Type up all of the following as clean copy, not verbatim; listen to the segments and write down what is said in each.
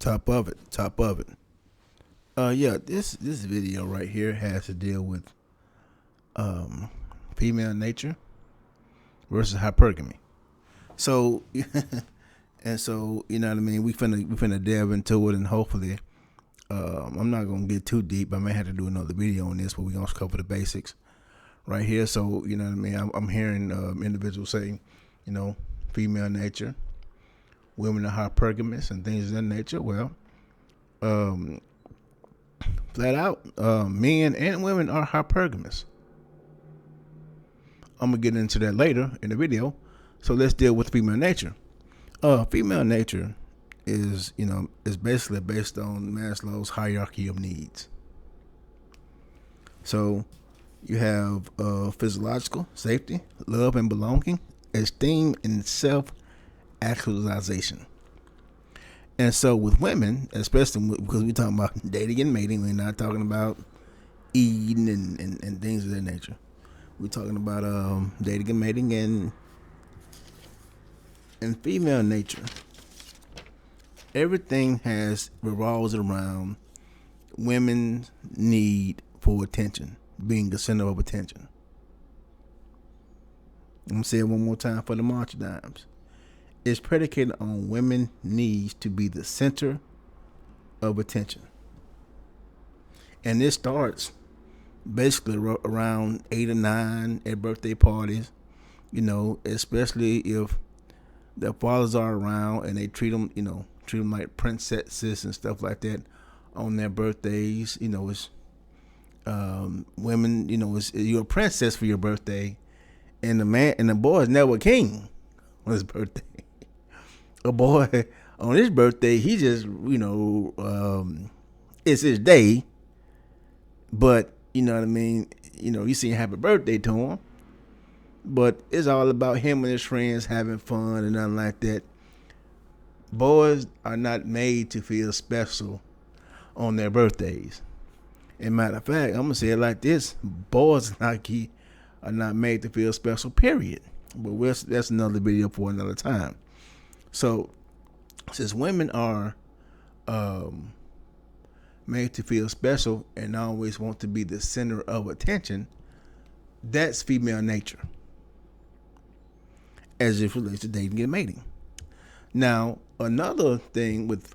Top of it. Top of it. Yeah, this video right here has to deal with um female nature versus hypergamy. So and so you know what I mean. We finna delve into it, and hopefully, I'm not gonna get too deep. I may have to do another video on this, but we gonna cover the basics right here. So you know what I mean. I'm hearing individuals say, you know, female nature, women are hypergamous, and things of that nature. Well, um, flat out, men and women are hypergamous. I'm gonna get into that later in the video. So let's deal with female nature. Female nature is basically based on Maslow's hierarchy of needs. So you have physiological safety, love and belonging, esteem, and self-actualization. And so with women, especially because we're talking about dating and mating, we're not talking about eating and things of that nature. We're talking about dating and mating and female nature. Everything revolves around women's need for attention, being the center of attention. I'm gonna say it one more time for the March Dimes. It's predicated on women needs to be the center of attention. And this starts basically around 8 or 9 at birthday parties, especially if their fathers are around and they treat them like princesses and stuff like that on their birthdays. It's women, you're a princess for your birthday, and the boy is never a king on his birthday. A boy on his birthday, he just, it's his day, but you know what I mean? You sing happy birthday to him, but it's all about him and his friends having fun and nothing like that. Boys are not made to feel special on their birthdays. And matter of fact, I'm going to say it like this. Boys are not made to feel special, period. But that's another video for another time. So, since women are made to feel special and always want to be the center of attention, that's female nature as it relates to dating and mating. Now, another thing with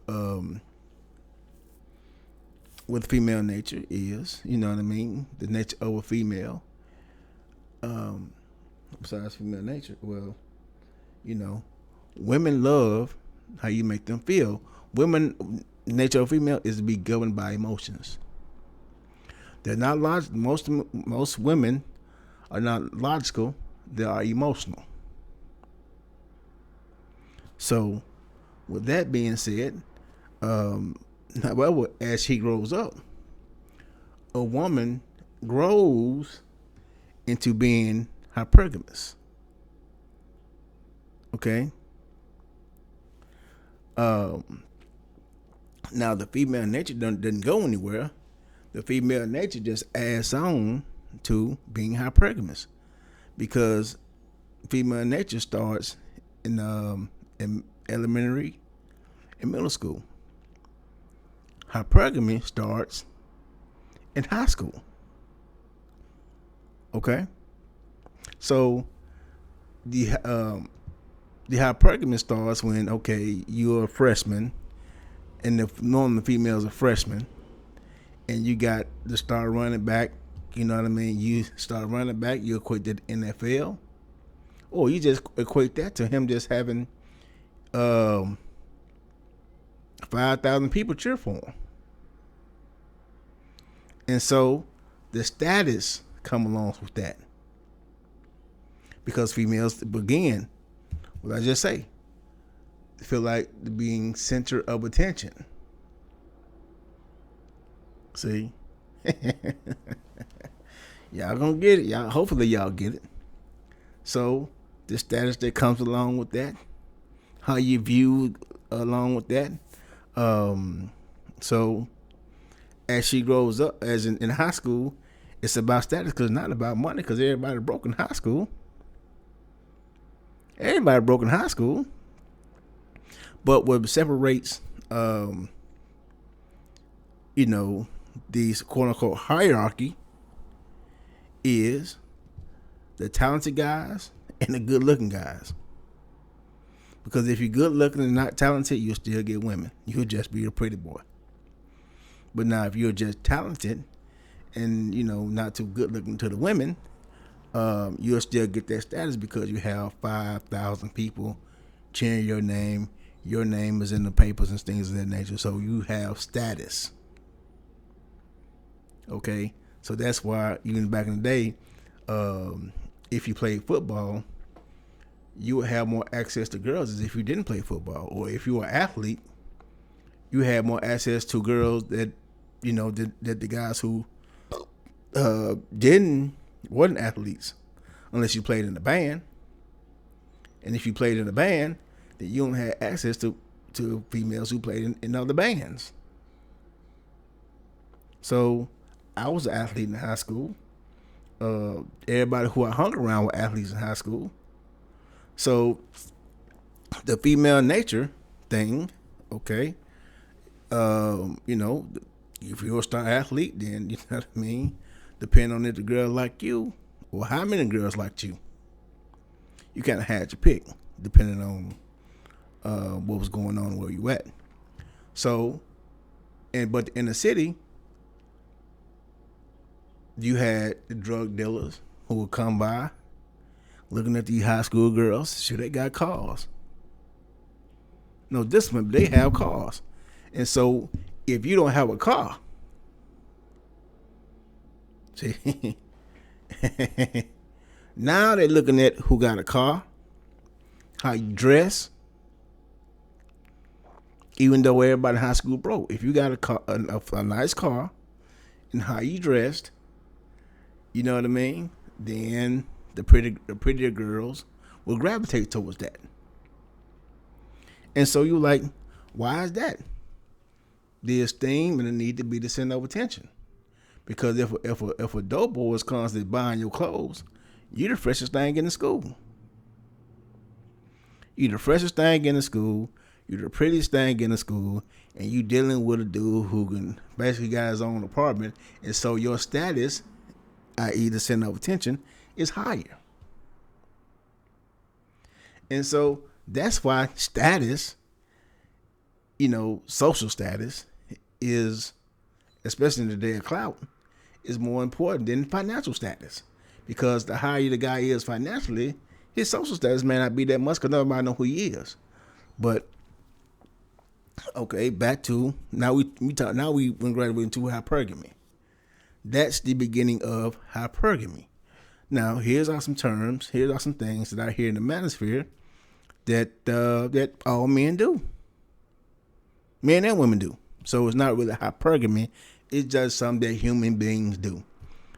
female nature is, the nature of a female. Besides female nature, well, women love how you make them feel. Nature of female is to be governed by emotions. They're not logical. Most women are not logical. They are emotional. So, with that being said, however, as she grows up, a woman grows into being hypergamous. Okay. Now the female nature doesn't go anywhere. The female nature just adds on to being hypergamous, because female nature starts in elementary and middle school. Hypergamy starts in high school. Okay, so the hypergamy starts when you're a freshman, and normally the female's a freshman, and you got to start running back. You know what I mean? You start running back, you equate that to NFL, or you just equate that to him just having 5,000 people cheer for him. And so the status come along with that, because females begin, what I just say, feel like being center of attention. See? Y'all gonna get it. Hopefully y'all get it. So the status that comes along with that, how you view along with that. So as she grows up, as in high school, it's about status, because it's not about money, because everybody broke in high school. Everybody broke in high school. But what separates these quote unquote hierarchy is the talented guys and the good looking guys. Because if you're good looking and not talented, you'll still get women. You'll just be a pretty boy. But now if you're just talented and, not too good looking to the women, you'll still get that status because you have 5,000 people cheering your name. Your name is in the papers and things of that nature. So you have status. Okay? So that's why even back in the day, if you played football, you would have more access to girls as if you didn't play football. Or if you were an athlete, you had more access to girls that the guys who wasn't athletes, unless you played in a band. And if you played in a band, then you don't have access to females who played in other bands. So I was an athlete in high school. Everybody who I hung around were athletes in high school. So the female nature thing, okay, if you're a star athlete, then you know what I mean, depending on if the girl like you or how many girls liked you, you kind of had your pick depending on what was going on where you at. So, but in the city, you had the drug dealers who would come by looking at these high school girls. Sure, they got cars. No discipline, but they have cars. And so if you don't have a car, see, now they're looking at who got a car, how you dress. Even though everybody in high school broke, if you got a car, a nice car, and how you dressed, you know what I mean, then the prettier girls will gravitate towards that. And so you're like, why is that? The esteem and the need to be the center of attention. Because if a dope boy is constantly buying your clothes, you're the freshest thing in the school. You're the freshest thing in the school. You're the prettiest thing in the school, and you dealing with a dude who can basically got his own apartment, and so your status, i.e. the center of attention, is higher. And so that's why status, social status is, especially in the day of clout, is more important than financial status. Because the higher the guy is financially, his social status may not be that much because nobody know who he is. But okay, back to now we graduating into hypergamy. That's the beginning of hypergamy. Now, here's some terms. Here's some things that I hear in the manosphere that all men do. Men and women do. So it's not really hypergamy. It's just something that human beings do.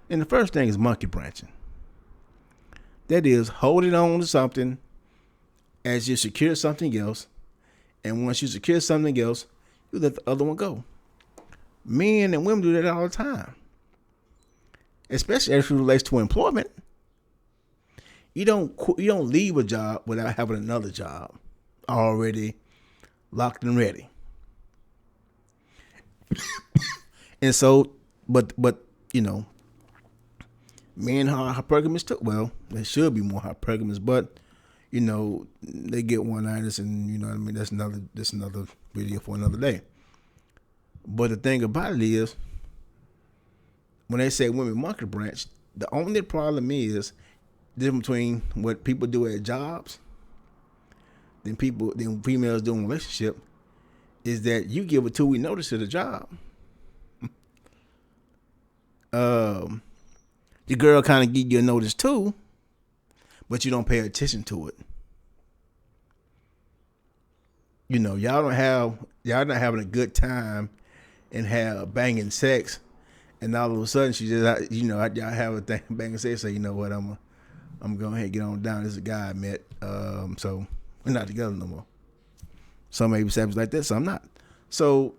And the first thing is monkey branching. That is holding on to something as you secure something else. And once you secure something else, you let the other one go. Men and women do that all the time. Especially as it relates to employment. You don't leave a job without having another job already locked and ready. And so, but men are hypergamous too. Well, they should be more hypergamous, but they get one-nighters, and what I mean. That's another video for another day. But the thing about it is, when they say women monkey branch, the only problem is the difference between what people do at jobs, then females do in a relationship, is that you give a 2-week notice to the job. The girl kind of give you a notice too, but you don't pay attention to it. Y'all not having a good time and have banging sex, and all of a sudden she just, y'all have a thing banging sex. Say, you know what, I'm going ahead and get on down. This is a guy I met, so we're not together no more. Some maybe happens like that, some not. So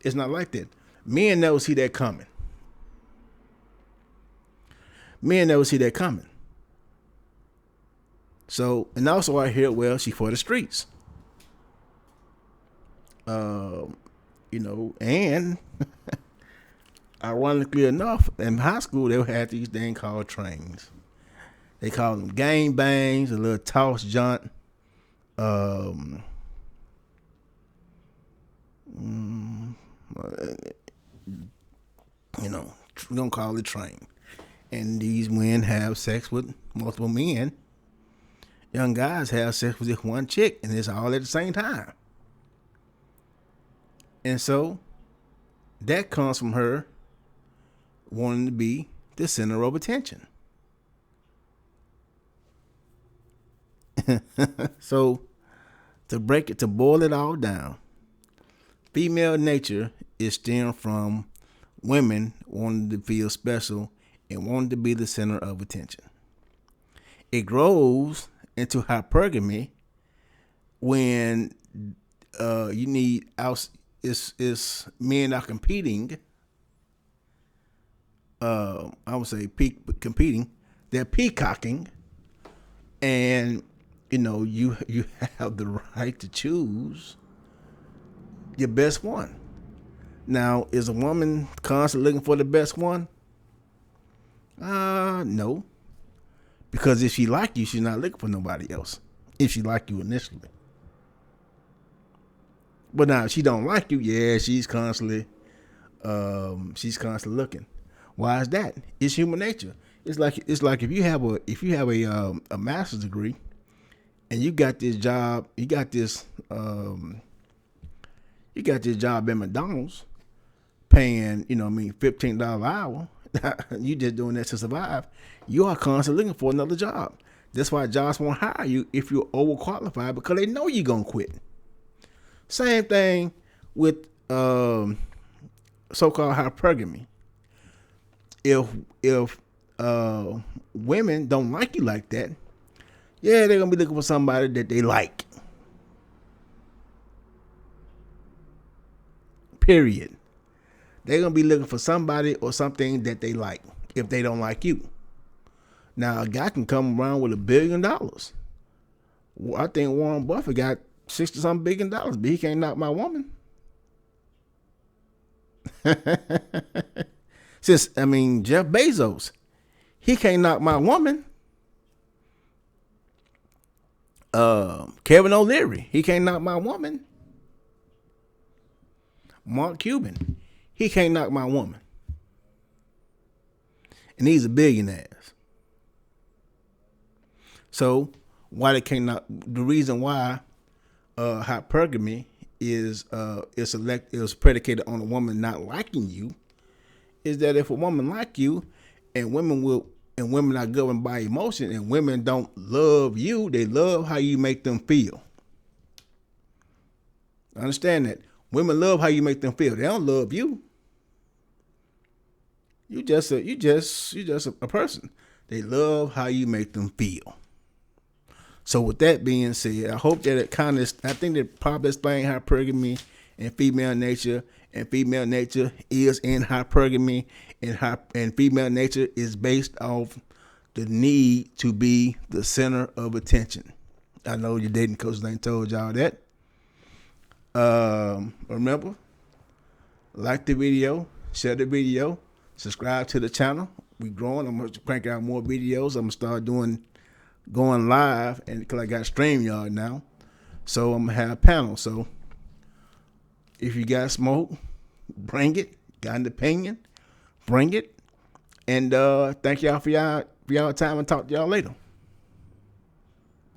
it's not like that. Men never see that coming. So, and also I hear, well, she for the streets. And Ironically enough, in high school they had these things called trains. They call them gang bangs, a little toss jaunt. Um, mm, we're gonna call it train. And these men have sex with multiple men. Young guys have sex with this one chick, and it's all at the same time. And so that comes from her wanting to be the center of attention. So to boil it all down, female nature is stemmed from women wanting to feel special and wanting to be the center of attention. It grows into hypergamy when you need out. It's men are competing. I would say competing. They're peacocking, and you have the right to choose your best one. Now, is a woman constantly looking for the best one? No. Because if she like you, she's not looking for nobody else. If she like you initially. But now if she don't like you, yeah, she's constantly looking. Why is that? It's human nature. It's like if you have a master's degree and you got this job, you got this job at McDonald's paying, $15 an hour. You just doing that to survive. You are constantly looking for another job. That's why jobs won't hire you if you're overqualified, because they know you're gonna quit. Same thing with so-called hypergamy. If women don't like you like that, yeah, they're gonna be looking for somebody that they like. Period. They're gonna be looking for somebody or something that they like if they don't like you. Now, a guy can come around with $1 billion. I think Warren Buffett got 60-something billion dollars, but he can't knock my woman. Jeff Bezos, he can't knock my woman. Kevin O'Leary, he can't knock my woman. Mark Cuban, he can't knock my woman. And these are billionaires. So why they can't knock? The reason why hypergamy is predicated on a woman not liking you is that if a woman like you, and women are governed by emotion, and women don't love you, they love how you make them feel. Understand that. Women love how you make them feel. They don't love you. You just a person. They love how you make them feel. So with that being said, I hope that I think that probably explain hypergamy and female nature, and female nature is in hypergamy, and female nature is based off the need to be the center of attention. I know your dating coach ain't told y'all that. Remember, like the video, share the video, subscribe to the channel. We growing. I'm gonna crank out more videos. I'm gonna start going live, and because I got StreamYard now, so I'm gonna have panels. So if you got smoke, bring it. Got an opinion, bring it. And thank y'all for y'all time, and talk to y'all later.